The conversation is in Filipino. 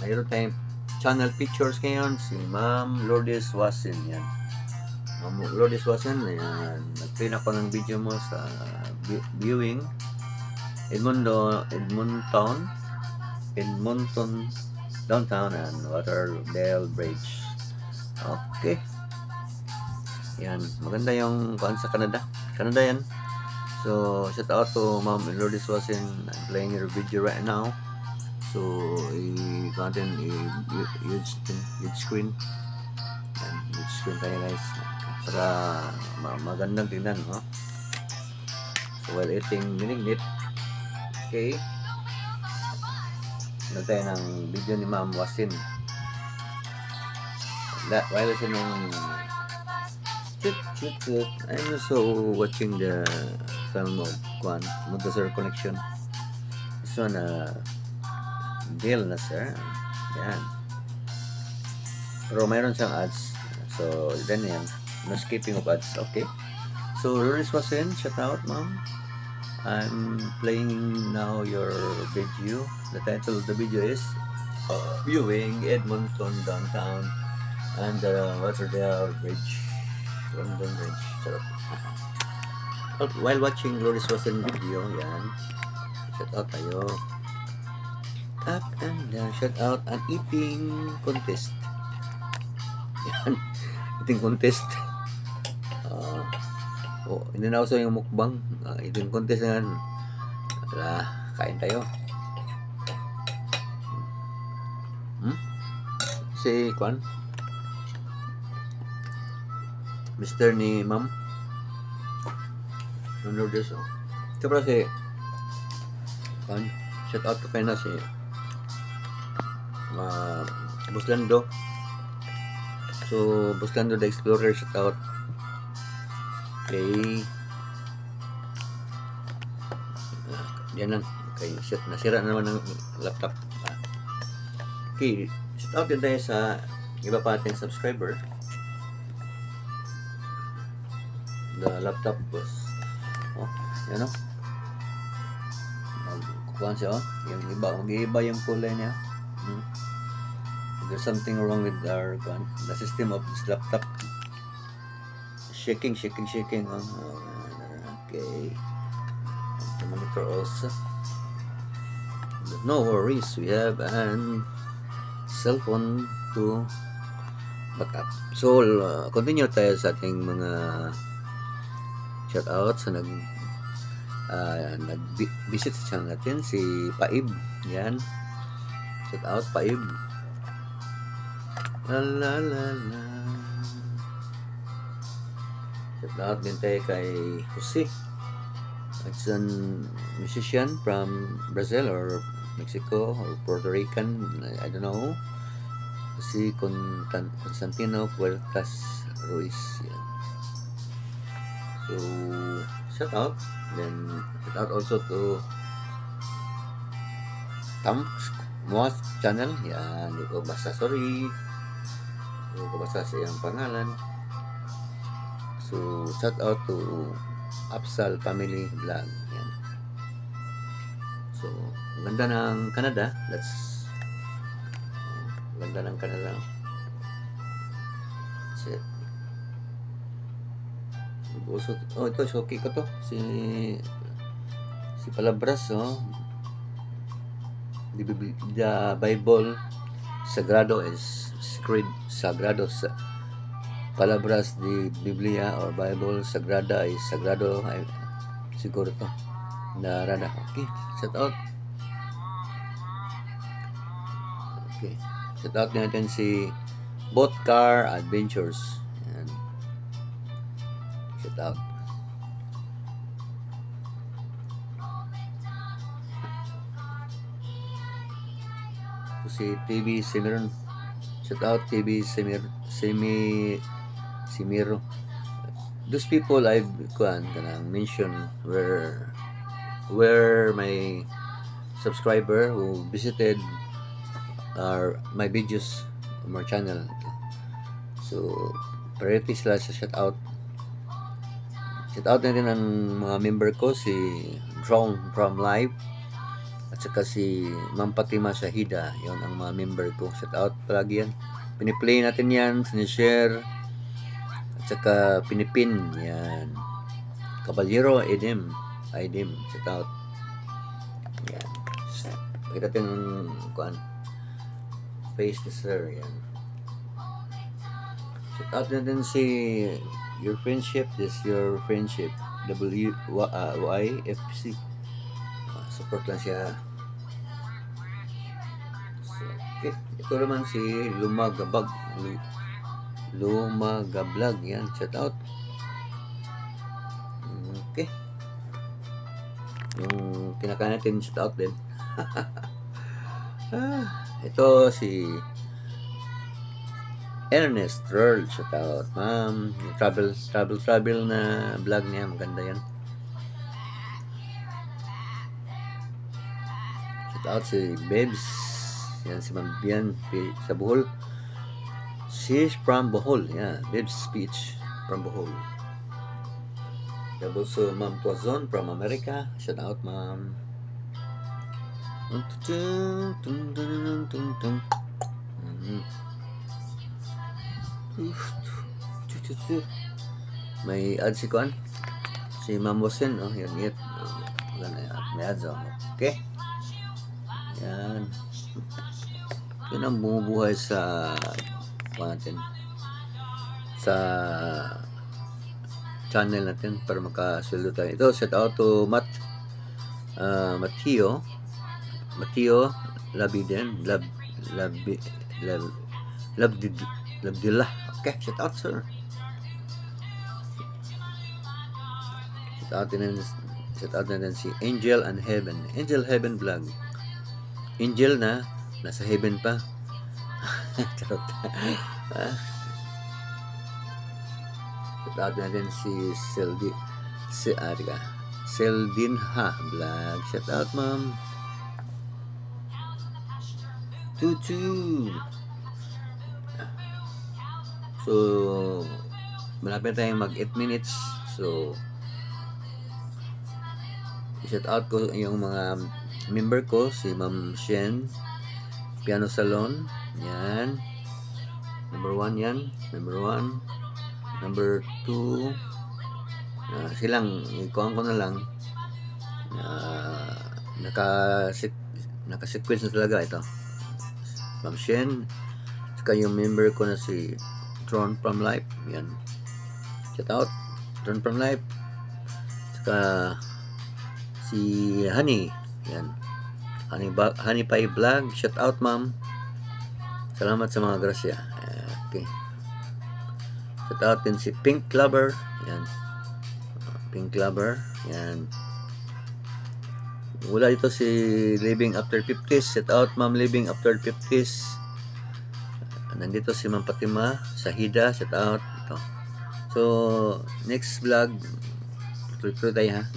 mayroon tayong channel pictures ngayon, si Ma'am Lourdes Wasin. Yan. Ma'am Lourdes Wasin, ayan. Nag-play ako ng video mo sa viewing Edmonton downtown and Waterdale Bridge. Okay. Yan, maganda yung kuan sa Canada. Canada yan. So, shout out to Ma'am Lourdes Wasin. I'm playing your video right now. So, i-content, huge screen. Yan, huge screen tayo guys. Para magandang tingnan, no? So, while eating minignit, okay. Ano tayo ng video ni Ma'am Wasin. While listening, I'm also watching the film of Kwan, Montessori Connection. This one, deal na sir. Yan. Pero mayroon siyang ads. So, then yan. No skipping of ads. Okay. So, Lourdes Wasin, shout out, ma'am. I'm playing now your video. The title of the video is Viewing Edmonton Downtown and the Waterdale Bridge. London Bridge. Sarap. While watching Lourdes Wasin video, yan. Shout out tayo. Up and down. Shout out an eating contest. Yan. Eating contest. Inanauso yung mukbang. Eating contest na yan. Kain tayo. Si Kwan Mr. ni Ma'am Lourdes. Ito pala si Kwan. Shout out ko kayo na si Buslando. So, Buslando the Explorer, shout out. Okay. Yan lang. Okay, nasira na naman ng laptop. Okay, shout out din tayo sa iba pa ating subscriber. The laptop was yan o. Magkukuhan siya o. Yung iba, mag-iiba yung kulay niya. There's something wrong with our the system of this laptop. Shaking. Okay. The monitor also. No worries. We have an cell phone to backup. So, continue tayo sa ating mga shoutouts sa nag-visit sa channel natin, si Paib. Yan. Shoutout, Paib. La. Shoutout din tayo kay Jose. It's a musician from Brazil or Mexico or Puerto Rican, I don't know. Jose Constantino Puertas Ruiz. Yan. So, shout out. Then, shout out also to Tam's Moas channel. Yan, hindi ko basta, sorry. Hindi ko basta sa iyang pangalan. So, shout out to Apsal Family Vlog. Yan. So, ganda ng Canada. Ganda ng Canada. That's it. Also, ito, shoki ko to. Si Palabras, The Bible Sagrado is sacred. Sagrado sa Palabras di Biblia or Bible Sagrada is Sagrado. Ay, siguro to. Narada. Okay. Shout out. Okay. Shout out natin si Boat Car Adventures. Yan. Shout out. Si TV Semiron. Shout out TV Semiro. Those people I've mentioned were my subscriber who visited my videos on my channel. So, priority sila sa shout out. Shout out na rin ang mga member ko, si Drone from Live at At saka si Ma'am Fatima Shahida, yon ang mga member ko. Shout out palagi yan. Piniplay natin yan, sinishare. At saka pinipin, yan. Caballero Edim, shout out. Yan. Pakita natin yung kuan. Face ni sir, yan. Shout out natin si Your Friendship, this your friendship. YFC. Support lang siya. So, okay. Ito naman si Lumagablag, yan. Shout out. Okay. Yung kinakain natin, shout out din. Ito si Ernest Earl, shout out. Ma'am, travel na vlog niya, maganda yan. Shout out si Babes, yan si Ma'am Bian sa Bohol. She's from Bohol, yeah, Babes speech from Bohol. Also Ma'am Tuazon from America, shout out Ma'am. May ads si Kuan, si Ma'am Bosen, oh yan, may ads, oh. Okay, yan, yun ang bumubuhay sa natin, sa channel natin para makasweldo tayo. Ito, shout out to Mateo Labdillah. Okay, shout out sir. Shout out natin si Angel Heaven vlog. Angel na nasa heaven pa. Charot. Shout out natin si Seldinha vlog. Shout out ma'am. Tutu. So, malapit tayong mag 8 minutes. So, shout out ko yung mga member ko, si Ma'am Shen Piano Salon, yan. Number 1 yan. Number 1. Number 2. Silang, ikuhaan ko na lang. Naka-sequence na talaga ito. Ma'am Shen. Saka yung member ko na si Tron from Life. Yan. Shout out. Tron from Life. Saka si Honey. Yan. Honey Pie Vlog. Shout out ma'am. Salamat sa mga grasya. Okay. Shout out din si Pink Lover. Yan. Pink Lover. Yan. Wala dito si Living After 50s. Shout out ma'am Living After 50s. Nandito si Ma'am Fatima Shahida. Shout out. Ito. So, next vlog. Tuloy tayo ha.